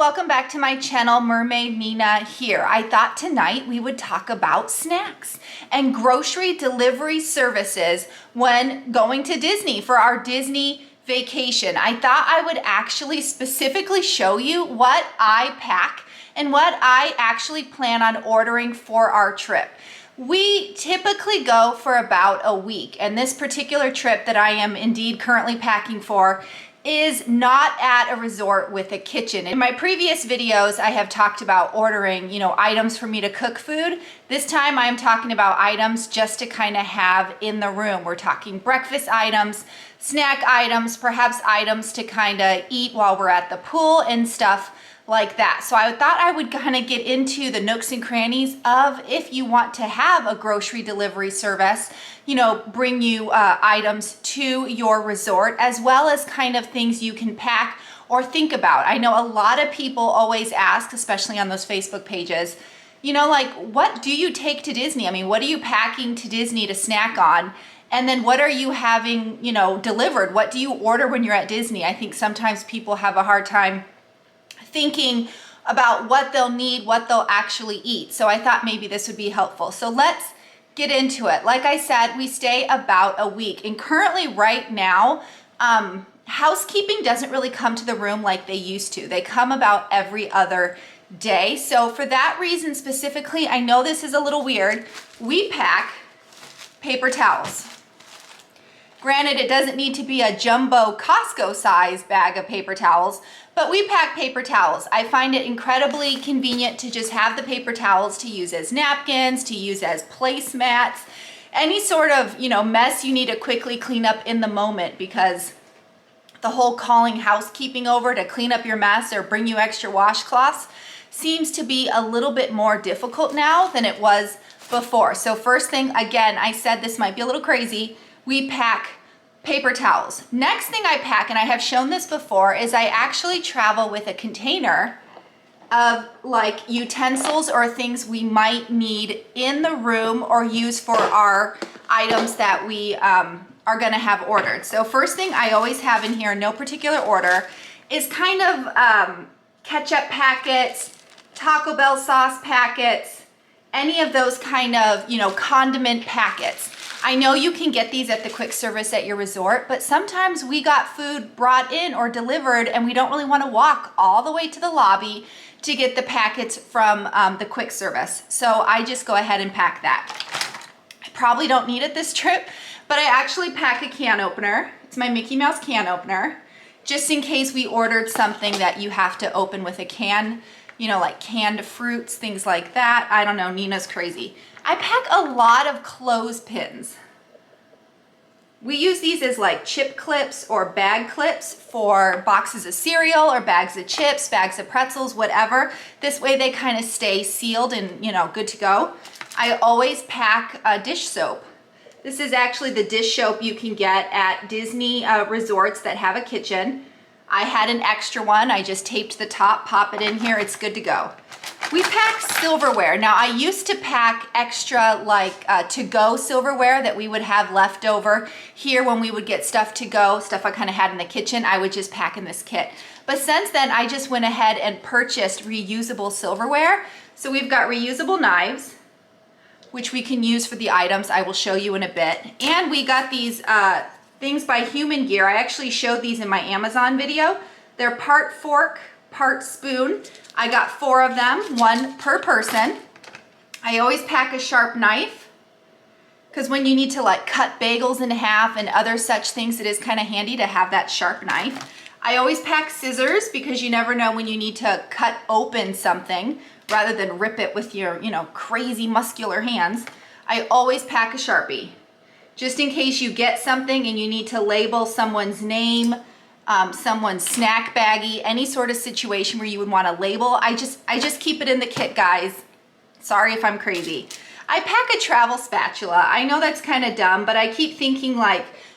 welcome back to my channel. Mermaid Nina here. I thought tonight we would talk about snacks and grocery delivery services when going to Disney for our Disney vacation. I thought I would actually specifically show you what I pack and what I actually plan on ordering for our trip. We typically go for about a week, and this particular trip that I am indeed currently packing for is not at a resort with a kitchen. In my previous videos, I have talked about ordering, items for me to cook food. This time I'm talking about items just to kind of have in the room. We're talking breakfast items, snack items, perhaps items to kind of eat while we're at the pool and stuff like that. So I thought I would kind of get into the nooks and crannies of if you want to have a grocery delivery service, bring you items to your resort, as well as kind of things you can pack or think about. I know a lot of people always ask, especially on those Facebook pages, what do you take to Disney? I mean, what are you packing to Disney to snack on? And then what are you having, delivered? What do you order when you're at Disney? I think sometimes people have a hard time thinking about what they'll need, what they'll actually eat. So I thought maybe this would be helpful. So let's get into it. Like I said, we stay about a week, and currently right now, housekeeping doesn't really come to the room like they used to. They come about every other day. So for that reason specifically, I know this is a little weird, we pack paper towels. Granted, it doesn't need to be a jumbo Costco size bag of paper towels, but we pack paper towels. I find it incredibly convenient to just have the paper towels to use as napkins, to use as placemats, any sort of, mess you need to quickly clean up in the moment, because the whole calling housekeeping over to clean up your mess or bring you extra washcloths seems to be a little bit more difficult now than it was before. So first thing, again, I said this might be a little crazy, we pack paper towels. Next thing I pack, and I have shown this before, is I actually travel with a container of like utensils or things we might need in the room or use for our items that we are gonna have ordered. So first thing I always have in here, in no particular order, is kind of ketchup packets, Taco Bell sauce packets, any of those kind of, condiment packets. I know you can get these at the quick service at your resort, but sometimes we got food brought in or delivered and we don't really want to walk all the way to the lobby to get the packets from the quick service. So I just go ahead and pack that. I probably don't need it this trip, but I actually pack a can opener. It's my Mickey Mouse can opener, just in case we ordered something that you have to open with a can, like canned fruits, things like that. I don't know, Nina's crazy. I pack a lot of clothespins. We use these as like chip clips or bag clips for boxes of cereal or bags of chips, bags of pretzels, whatever. This way they kind of stay sealed and, good to go. I always pack dish soap. This is actually the dish soap you can get at Disney resorts that have a kitchen. I had an extra one. I just taped the top, pop it in here, it's good to go. We pack silverware. Now I used to pack extra to-go silverware that we would have left over here when we would get stuff to go, stuff I kind of had in the kitchen, I would just pack in this kit. But since then I just went ahead and purchased reusable silverware. So we've got reusable knives, which we can use for the items I will show you in a bit. And we got these things by Human Gear. I actually showed these in my Amazon video. They're part fork, part spoon. I got 4 of them, 1 per person. I always pack a sharp knife, because when you need to cut bagels in half and other such things, it is kind of handy to have that sharp knife. I always pack scissors, because you never know when you need to cut open something rather than rip it with your, crazy muscular hands. I always pack a Sharpie, just in case you get something and you need to label someone's name, someone's snack baggie, any sort of situation where you would want to label. I just keep it in the kit, guys. Sorry if I'm crazy. I pack a travel spatula. I know that's kind of dumb, but I keep thinking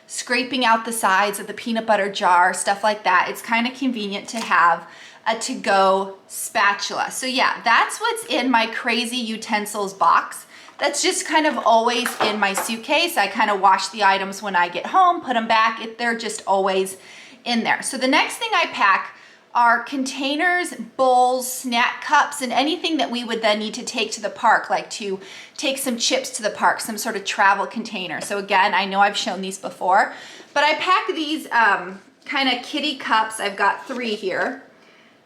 scraping out the sides of the peanut butter jar, stuff like that. It's kind of convenient to have a to-go spatula. So yeah, that's what's in my crazy utensils box. That's just kind of always in my suitcase. I kind of wash the items when I get home, put them back. They're just always in there. So the next thing I pack are containers, bowls, snack cups, and anything that we would then need to take to the park, like to take some chips to the park, some sort of travel container. So again, I know I've shown these before, but I pack these kind of kitty cups. I've got 3 here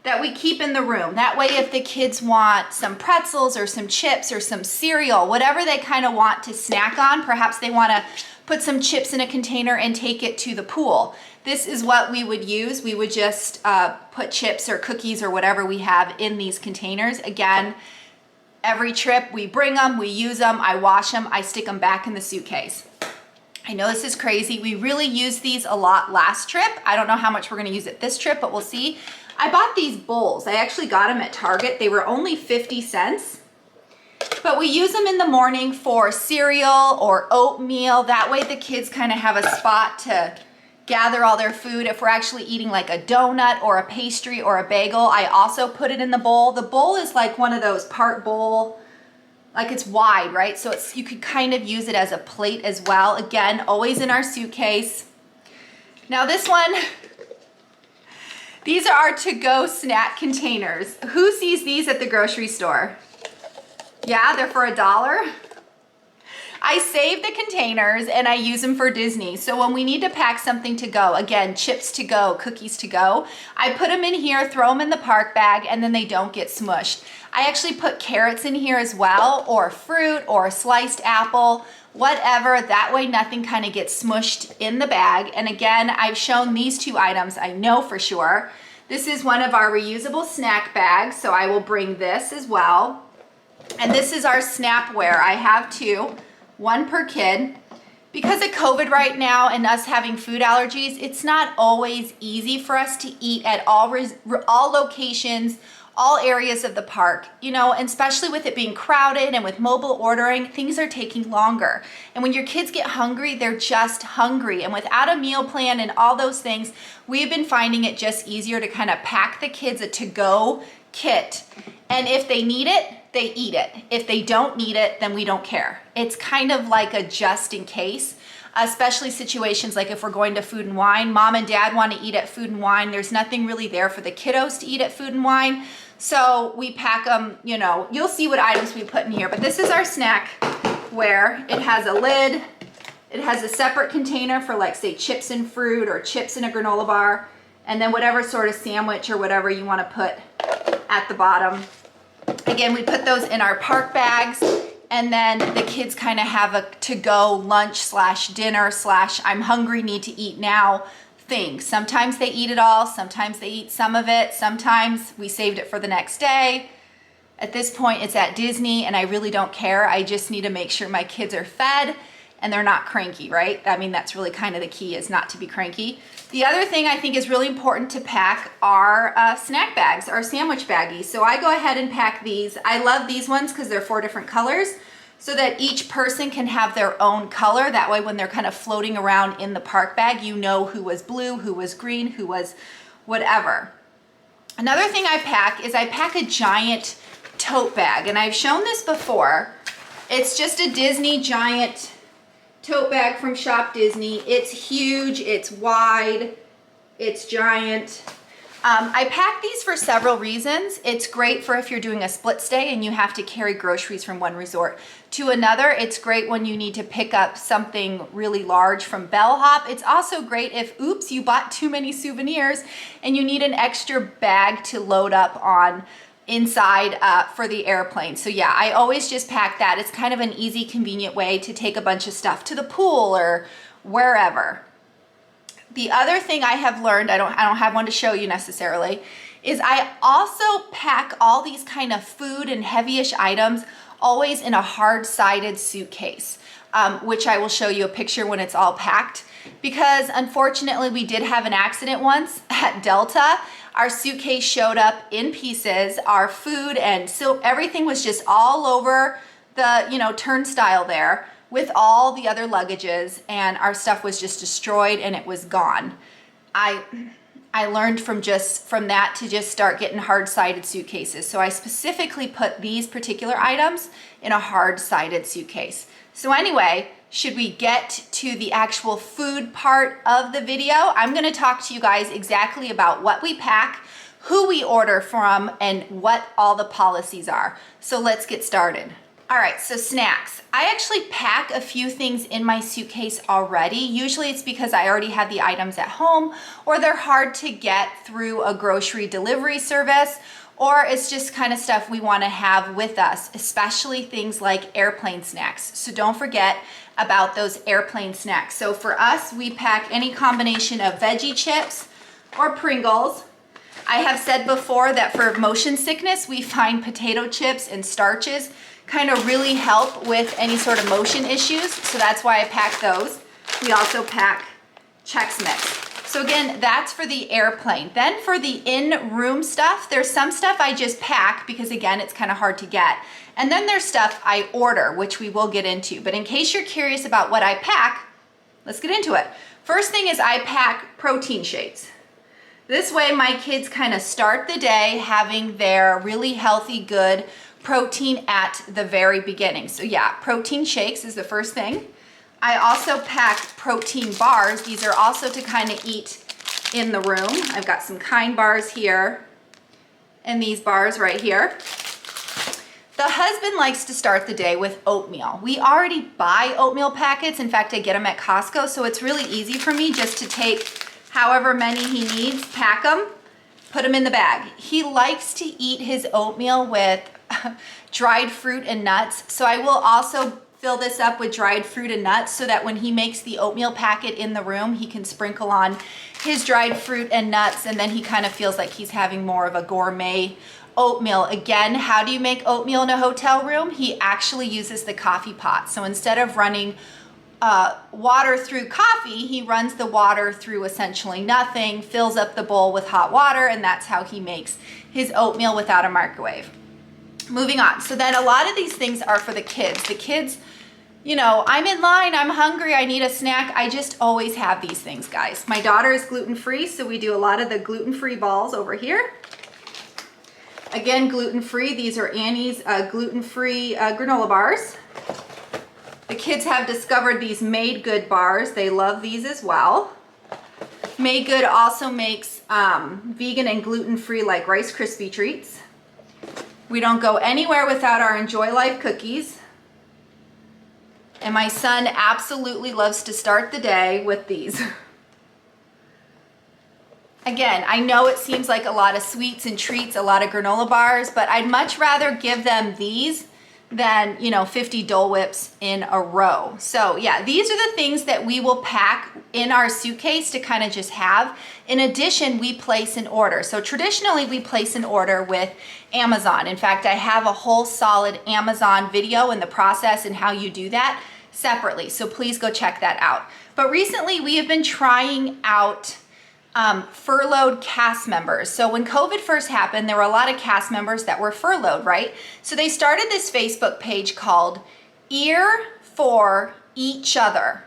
that we keep in the room. That way, if the kids want some pretzels or some chips or some cereal, whatever they kind of want to snack on, perhaps they want to put some chips in a container and take it to the pool. This is what we would use. We would just put chips or cookies or whatever we have in these containers. Again, every trip we bring them, we use them, I wash them, I stick them back in the suitcase. I know this is crazy. We really used these a lot last trip. I don't know how much we're gonna use it this trip, but we'll see. I bought these bowls. I actually got them at Target. They were only 50 cents. But we use them in the morning for cereal or oatmeal. That way the kids kind of have a spot to gather all their food. If we're actually eating like a donut or a pastry or a bagel, I also put it in the bowl. The bowl is like one of those part bowl, like it's wide, right? So it's, you could kind of use it as a plate as well. Again, always in our suitcase. Now this one, these are our to-go snack containers. Who sees these at the grocery store? Yeah, they're for $1. I save the containers and I use them for Disney. So when we need to pack something to go, again, chips to go, cookies to go, I put them in here, throw them in the park bag, and then they don't get smushed. I actually put carrots in here as well, or fruit, or a sliced apple, whatever. That way nothing kind of gets smushed in the bag. And again, I've shown these 2 items, I know for sure. This is one of our reusable snack bags, so I will bring this as well. And this is our Snapware. I have 2. 1 per kid. Because of COVID right now and us having food allergies, it's not always easy for us to eat at all locations, all areas of the park, you know, and especially with it being crowded and with mobile ordering, things are taking longer. And when your kids get hungry, they're just hungry. And without a meal plan and all those things, we've been finding it just easier to kind of pack the kids a to-go kit. And if they need it, they eat it. If they don't need it, then we don't care. It's kind of like a just in case, especially situations like if we're going to Food and Wine, mom and dad want to eat at Food and Wine. There's nothing really there for the kiddos to eat at Food and Wine. So we pack them, you know, you'll see what items we put in here, but this is our Snackware. It has a lid. It has a separate container for like say chips and fruit or chips in a granola bar, and then whatever sort of sandwich or whatever you want to put at the bottom. Again, we put those in our park bags, and then the kids kind of have a to-go lunch / dinner / I'm hungry, need to eat now thing. Sometimes they eat it all, sometimes they eat some of it, sometimes we saved it for the next day. At this point, it's at Disney, and I really don't care. I just need to make sure my kids are fed and they're not cranky, right? I mean, that's really kind of the key, is not to be cranky. The other thing I think is really important to pack are snack bags, our sandwich baggies. So I go ahead and pack these. I love these ones because they're 4 different colors, so that each person can have their own color. That way when they're kind of floating around in the park bag, you know who was blue, who was green, who was whatever. Another thing I pack is I pack a giant tote bag, and I've shown this before. It's just a Disney giant tote bag from Shop Disney. It's huge, it's wide, it's giant. I pack these for several reasons. It's great for if you're doing a split stay and you have to carry groceries from one resort to another. It's great when you need to pick up something really large from bellhop. It's also great if, oops, you bought too many souvenirs and you need an extra bag to load up on inside for the airplane. So yeah, I always just pack that. It's kind of an easy, convenient way to take a bunch of stuff to the pool or wherever. The other thing I have learned, I don't have one to show you necessarily, is I also pack all these kind of food and heavyish items always in a hard-sided suitcase, which I will show you a picture when it's all packed, because unfortunately we did have an accident once at Delta. Our suitcase showed up in pieces. Our food and so everything was just all over the turnstile there with all the other luggages, and our stuff was just destroyed and it was gone. I learned from that to just start getting hard-sided suitcases. So I specifically put these particular items in a hard-sided suitcase. So anyway, should we get to the actual food part of the video? I'm gonna talk to you guys exactly about what we pack who we order from, and what all the policies are. So let's get started. All right, so snacks. I actually pack a few things in my suitcase already. Usually it's because I already have the items at home, or they're hard to get through a grocery delivery service, or it's just kind of stuff we want to have with us, especially things like airplane snacks. So don't forget about those airplane snacks. So for us, we pack any combination of veggie chips or Pringles. I have said before that for motion sickness, we find potato chips and starches kind of really help with any sort of motion issues. So that's why I pack those. We also pack Chex Mix. So again, that's for the airplane. Then for the in-room stuff, there's some stuff I just pack because again, it's kind of hard to get. And then there's stuff I order, which we will get into. But in case you're curious about what I pack, let's get into it. First thing is I pack protein shakes. This way my kids kind of start the day having their really healthy, good protein at the very beginning. So yeah, protein shakes is the first thing. I also pack protein bars. These are also to kind of eat in the room. I've got some Kind bars here and these bars right here. The husband likes to start the day with oatmeal. We already buy oatmeal packets. In fact, I get them at Costco, so it's really easy for me just to take however many he needs, pack them, put them in the bag. He likes to eat his oatmeal with dried fruit and nuts. So I will also fill this up with dried fruit and nuts so that when he makes the oatmeal packet in the room, he can sprinkle on his dried fruit and nuts, and then he kind of feels like he's having more of a gourmet oatmeal. Again, how do you make oatmeal in a hotel room? He actually uses the coffee pot. So instead of running water through coffee, he runs the water through essentially nothing, fills up the bowl with hot water, and that's how he makes his oatmeal without a microwave. Moving on. So then a lot of these things are for the kids. The kids, you know, I'm in line, I'm hungry, I need a snack. I just always have these things, guys. My daughter is gluten-free, so we do a lot of the gluten-free balls over here. Again, gluten-free. These are Annie's gluten-free granola bars. The kids have discovered these Made Good bars. They love these as well. Made Good also makes vegan and gluten-free like Rice Krispie treats. We don't go anywhere without our Enjoy Life cookies. And my son absolutely loves to start the day with these. Again, I know it seems like a lot of sweets and treats, a lot of granola bars, but I'd much rather give them these than, you know, 50 Dole Whips in a row. So yeah, these are the things that we will pack in our suitcase to kind of just have. In addition, we place an order. So traditionally we place an order with Amazon. In fact, I have a whole solid Amazon video in the process and how you do that separately. So please go check that out. But recently we have been trying out furloughed cast members. So when COVID first happened, there were a lot of cast members that were furloughed, right? So they started this Facebook page called Ear for Each Other.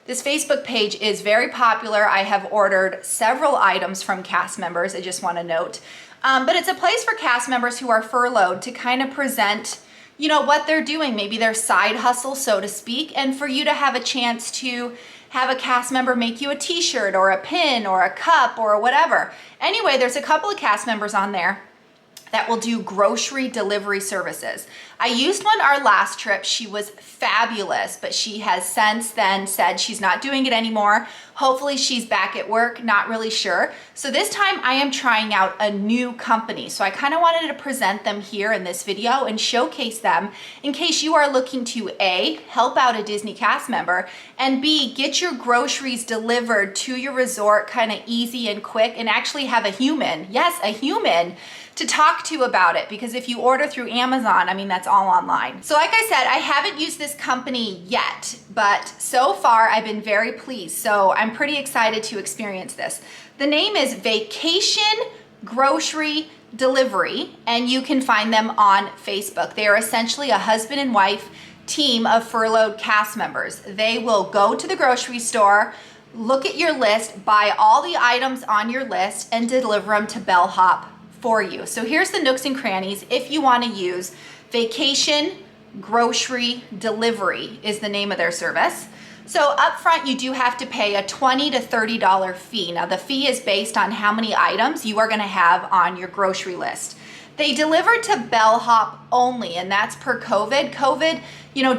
This Facebook page is very popular. I have ordered several items from cast members, I just want to note. But it's a place for cast members who are furloughed to kind of present, you know, what they're doing, maybe their side hustle, so to speak, and for you to have a chance to have a cast member make you a t-shirt or a pin or a cup or whatever. Anyway, there's a couple of cast members on there that will do grocery delivery services. I used one our last trip. She was fabulous, but she has since then said she's not doing it anymore. Hopefully she's back at work, not really sure. So this time I am trying out a new company. So I kind of wanted to present them here in this video and showcase them in case you are looking to A, help out a Disney cast member, and B, get your groceries delivered to your resort kind of easy and quick and actually have a human, yes, a human, to talk to about it, because if you order through Amazon, I mean, that's all online. So like I said, I haven't used this company yet, but so far I've been very pleased. So I'm pretty excited to experience this. The name is Vacation Grocery Delivery, and you can find them on Facebook. They are essentially a husband and wife team of furloughed cast members. They will go to the grocery store, look at your list, buy all the items on your list, and deliver them to bellhop for you. So here's the nooks and crannies. If you want to use Vacation Grocery Delivery is the name of their service. So up front, you do have to pay a $20 to $30 fee. Now the fee is based on how many items you are gonna have on your grocery list. They deliver to bellhop only, and that's per COVID. COVID,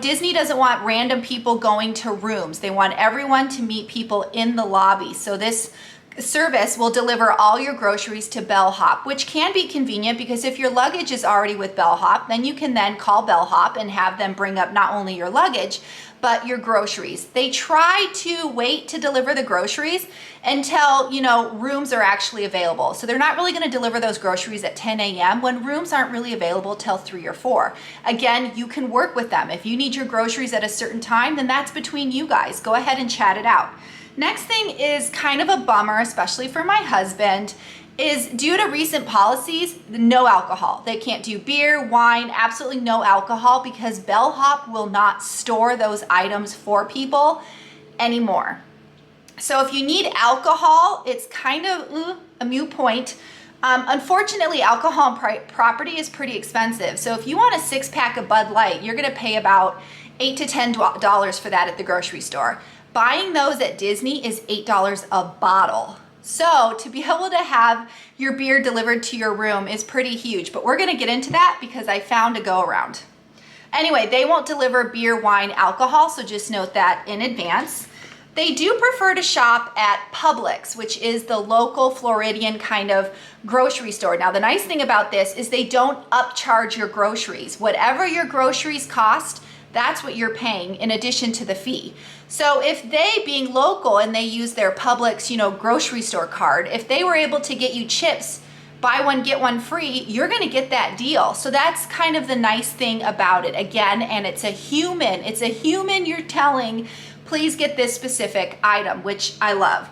Disney doesn't want random people going to rooms. They want everyone to meet people in the lobby. So this service will deliver all your groceries to bellhop, which can be convenient because if your luggage is already with bellhop, then you can then call bellhop and have them bring up not only your luggage, but your groceries. They try to wait to deliver the groceries until, rooms are actually available. So they're not really gonna deliver those groceries at 10 a.m. when rooms aren't really available till 3 or 4. Again, you can work with them. If you need your groceries at a certain time, then that's between you guys. Go ahead and chat it out. Next thing is kind of a bummer, especially for my husband, is due to recent policies, no alcohol. They can't do beer, wine, absolutely no alcohol because bellhop will not store those items for people anymore. So if you need alcohol, it's kind of a moot point. Unfortunately, alcohol and property is pretty expensive. So if you want a 6-pack of Bud Light, you're gonna pay about $8 to $10 for that at the grocery store. Buying those at Disney is $8 a bottle. So to be able to have your beer delivered to your room is pretty huge, but we're gonna get into that because I found a go around. Anyway, they won't deliver beer, wine, alcohol, so just note that in advance. They do prefer to shop at Publix, which is the local Floridian kind of grocery store. Now, the nice thing about this is they don't upcharge your groceries. Whatever your groceries cost, that's what you're paying in addition to the fee. So if they, being local and they use their Publix, grocery store card, if they were able to get you chips, buy one, get one free, you're gonna get that deal. So that's kind of the nice thing about it. Again, and it's a human you're telling, please get this specific item, which I love.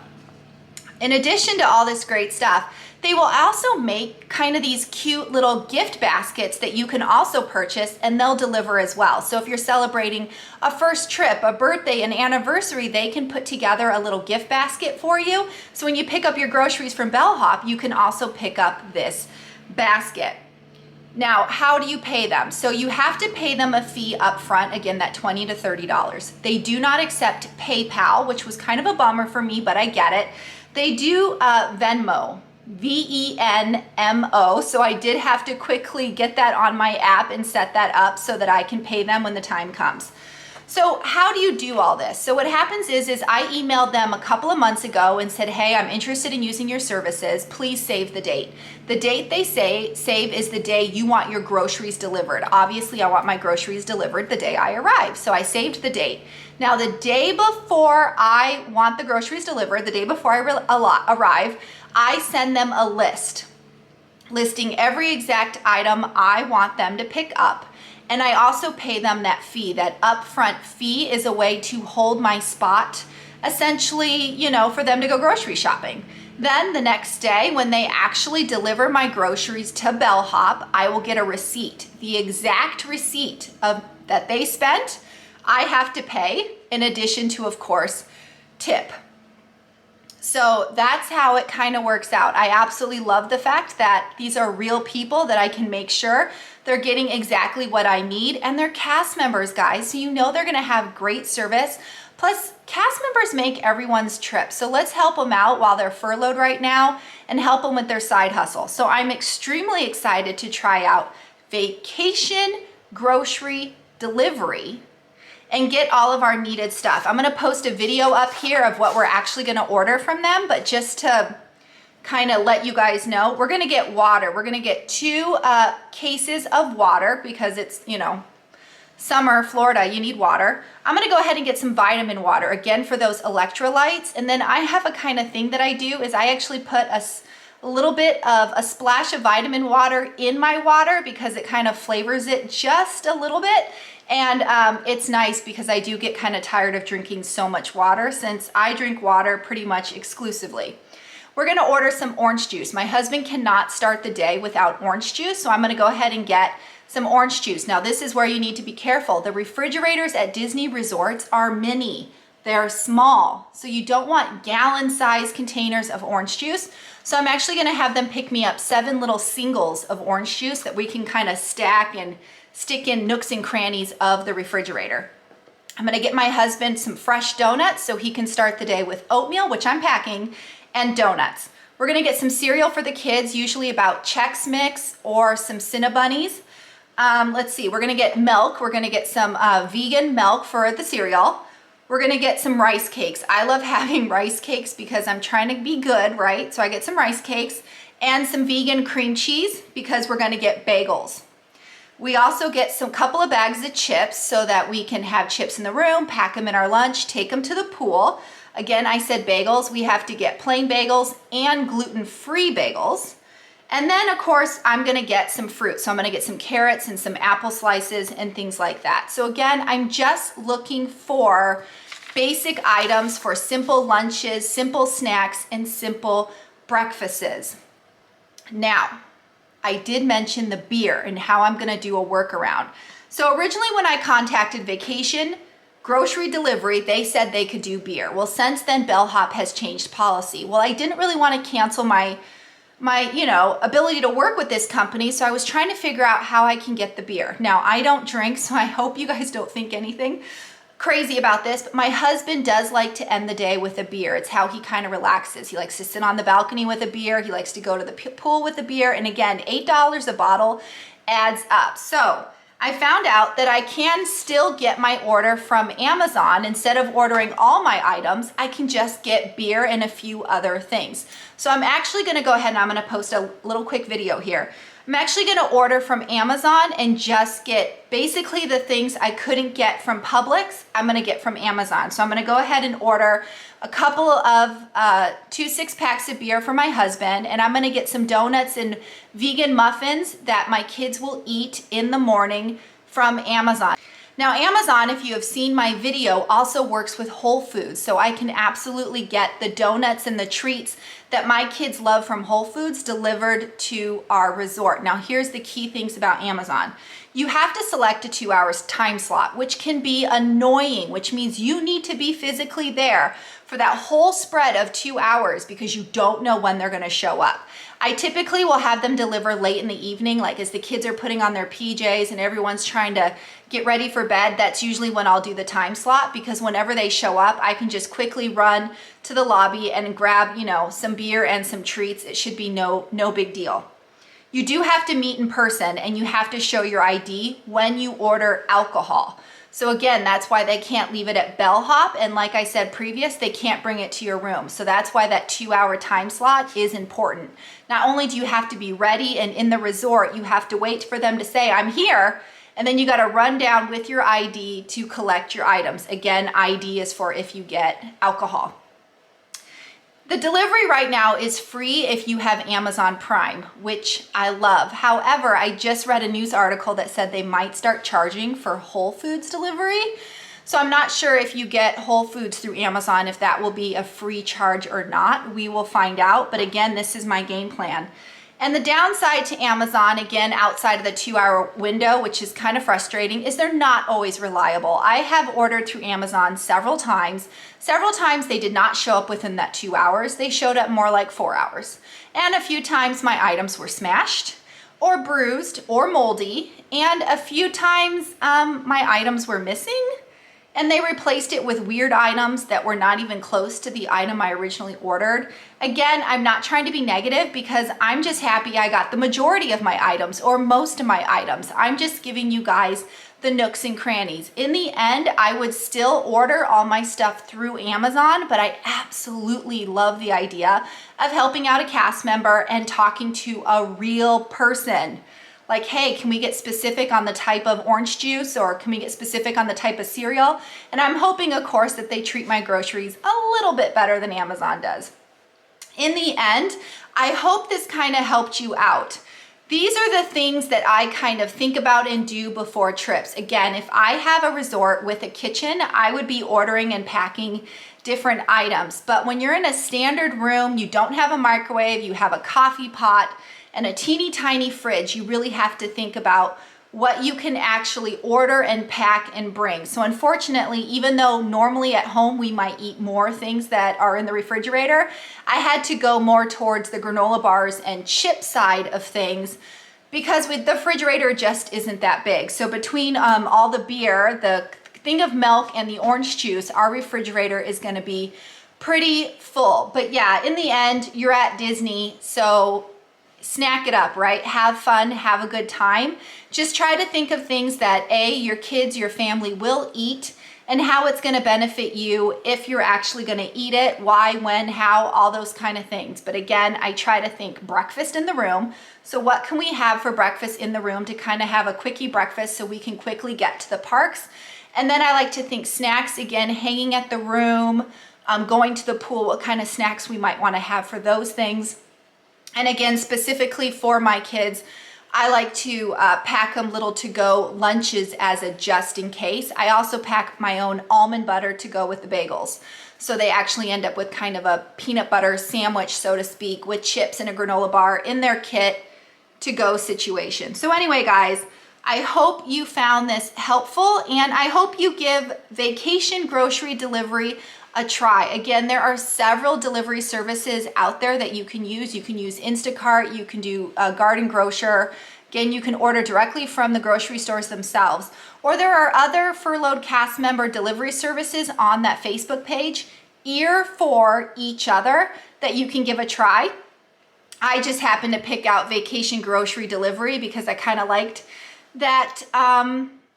In addition to all this great stuff, they will also make kind of these cute little gift baskets that you can also purchase and they'll deliver as well. So if you're celebrating a first trip, a birthday, an anniversary, they can put together a little gift basket for you. So when you pick up your groceries from bellhop, you can also pick up this basket. Now, how do you pay them? So you have to pay them a fee up front, again, that $20 to $30. They do not accept PayPal, which was kind of a bummer for me, but I get it. They do Venmo, VENMO, so I did have to quickly get that on my app and set that up so that I can pay them when the time comes. So how do you do all this? So what happens is I emailed them a couple of months ago and said, hey, I'm interested in using your services. Please save the date. The date they save is the day you want your groceries delivered. Obviously, I want my groceries delivered the day I arrive. So I saved the date. Now, the day before I want the groceries delivered, the day before I arrive, I send them a list listing every exact item I want them to pick up. And I also pay them that fee. That upfront fee is a way to hold my spot, essentially, for them to go grocery shopping. Then the next day, when they actually deliver my groceries to bellhop, I will get a receipt. The exact receipt that they spent, I have to pay, in addition to, of course, tip. So that's how it kind of works out. I absolutely love the fact that these are real people that I can make sure they're getting exactly what I need, and they're cast members, guys. So they're gonna have great service. Plus, cast members make everyone's trip. So let's help them out while they're furloughed right now and help them with their side hustle. So I'm extremely excited to try out vacation grocery delivery and get all of our needed stuff. I'm gonna post a video up here of what we're actually gonna order from them, but just to kind of let you guys know, we're gonna get water. We're gonna get 2 cases of water because it's, summer, Florida, you need water. I'm gonna go ahead and get some vitamin water, again, for those electrolytes. And then I have a kind of thing that I do is I actually put a little bit of a splash of vitamin water in my water because it kind of flavors it just a little bit. And it's nice because I do get kind of tired of drinking so much water since I drink water pretty much exclusively. We're gonna order some orange juice. My husband cannot start the day without orange juice, so I'm gonna go ahead and get some orange juice. Now this is where you need to be careful. The refrigerators at Disney resorts are mini. They're small, so you don't want gallon-sized containers of orange juice. So I'm actually gonna have them pick me up 7 little singles of orange juice that we can kind of stack and stick in nooks and crannies of the refrigerator. I'm gonna get my husband some fresh donuts so he can start the day with oatmeal, which I'm packing, and donuts. We're gonna get some cereal for the kids, usually about Chex Mix or some Cinnabunnies. Let's see, we're gonna get milk. We're gonna get some vegan milk for the cereal. We're gonna get some rice cakes. I love having rice cakes because I'm trying to be good, right? So I get some rice cakes and some vegan cream cheese because we're gonna get bagels. We also get some couple of bags of chips so that we can have chips in the room, pack them in our lunch, take them to the pool. Again, I said bagels. We have to get plain bagels and gluten-free bagels. And then of course, I'm gonna get some fruit. So I'm gonna get some carrots and some apple slices and things like that. So again, I'm just looking for basic items for simple lunches, simple snacks, and simple breakfasts. Now, I did mention the beer and how I'm gonna do a workaround. So originally when I contacted Vacation Grocery Delivery, they said they could do beer. Well, since then, Bellhop has changed policy. Well, I didn't really wanna cancel my ability to work with this company, so I was trying to figure out how I can get the beer. Now, I don't drink, so I hope you guys don't think anything crazy about this, but my husband does like to end the day with a beer. It's how he kind of relaxes. He likes to sit on the balcony with a beer. He likes to go to the pool with a beer. And again, $8 a bottle adds up. So I found out that I can still get my order from Amazon. Instead of ordering all my items, I can just get beer and a few other things. So I'm actually gonna go ahead and I'm gonna post a little quick video here. I'm actually gonna order from Amazon and just get basically the things I couldn't get from Publix, I'm gonna get from Amazon. So I'm gonna go ahead and order a couple of 2 6-packs of beer for my husband, and I'm gonna get some donuts and vegan muffins that my kids will eat in the morning from Amazon. Now, Amazon, if you have seen my video, also works with Whole Foods, so I can absolutely get the donuts and the treats that my kids love from Whole Foods delivered to our resort. Now, here's the key things about Amazon. You have to select a 2 hours time slot, which can be annoying, which means you need to be physically there for that whole spread of 2 hours because you don't know when they're gonna show up. I typically will have them deliver late in the evening, like as the kids are putting on their PJs and everyone's trying to get ready for bed. That's usually when I'll do the time slot because whenever they show up, I can just quickly run to the lobby and grab, some beer and some treats. It should be no big deal. You do have to meet in person and you have to show your ID when you order alcohol. So again, that's why they can't leave it at bellhop. And like I said previous, they can't bring it to your room. So that's why that 2 hour time slot is important. Not only do you have to be ready and in the resort, you have to wait for them to say, I'm here. And then you got to run down with your ID to collect your items. Again, ID is for if you get alcohol. The delivery right now is free if you have Amazon Prime, which I love. However, I just read a news article that said they might start charging for Whole Foods delivery. So I'm not sure if you get Whole Foods through Amazon, if that will be a free charge or not. We will find out. But again, this is my game plan. And the downside to Amazon, again, outside of the 2 hour window, which is kind of frustrating, is they're not always reliable. I have ordered through Amazon several times. Several times they did not show up within that 2 hours. They showed up more like 4 hours. And a few times my items were smashed or bruised or moldy. And a few times my items were missing. And they replaced it with weird items that were not even close to the item I originally ordered. Again, I'm not trying to be negative because I'm just happy I got the majority of my items or most of my items. I'm just giving you guys the nooks and crannies. In the end, I would still order all my stuff through Amazon, but I absolutely love the idea of helping out a cast member and talking to a real person. Like, hey, can we get specific on the type of orange juice or can we get specific on the type of cereal? And I'm hoping, of course, that they treat my groceries a little bit better than Amazon does. In the end, I hope this kind of helped you out. These are the things that I kind of think about and do before trips. Again, if I have a resort with a kitchen, I would be ordering and packing different items. But when you're in a standard room, you don't have a microwave, you have a coffee pot, and a teeny tiny fridge, you really have to think about what you can actually order and pack and bring. So unfortunately, even though normally at home we might eat more things that are in the refrigerator, I had to go more towards the granola bars and chip side of things because with the refrigerator just isn't that big. So between all the beer, the think of milk and the orange juice, our refrigerator is going to be pretty full. But yeah, in the end, you're at Disney, so snack it up, right? Have fun, have a good time. Just try to think of things that your kids, your family will eat, and how it's going to benefit you if you're actually going to eat it, why, when, how, all those kind of things. But again, I try to think breakfast in the room. So what can we have for breakfast in the room to kind of have a quickie breakfast so we can quickly get to the parks? And then I like to think snacks, again, hanging at the room, going to the pool, what kind of snacks we might want to have for those things. And again, specifically for my kids, I like to pack them little to-go lunches as a just in case. I also pack my own almond butter to go with the bagels. So they actually end up with kind of a peanut butter sandwich, so to speak, with chips and a granola bar in their kit to-go situation. So anyway, guys, I hope you found this helpful, and I hope you give vacation grocery delivery a try. Again, there are several delivery services out there that you can use. You can use Instacart, you can do Garden Grocer. Again, you can order directly from the grocery stores themselves. Or there are other furloughed cast member delivery services on that Facebook page, Ear for Each Other, that you can give a try. I just happened to pick out Vacation Grocery Delivery because I kind of liked that,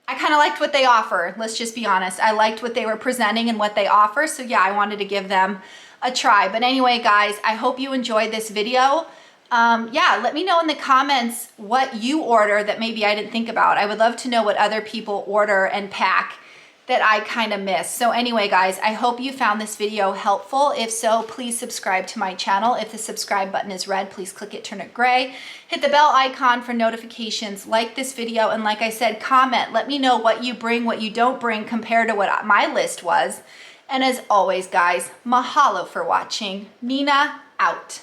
I kind of liked what they offer. Let's just be honest. I liked what they were presenting and what they offer. So yeah, I wanted to give them a try. But anyway, guys, I hope you enjoyed this video. Yeah, let me know in the comments what you order that maybe I didn't think about. I would love to know what other people order and pack that I kind of miss. So anyway, guys, I hope you found this video helpful. If so, please subscribe to my channel. If the subscribe button is red, please click it, turn it gray. Hit the bell icon for notifications, like this video, and like I said, comment. Let me know what you bring, what you don't bring compared to what my list was. And as always, guys, mahalo for watching. Nina out.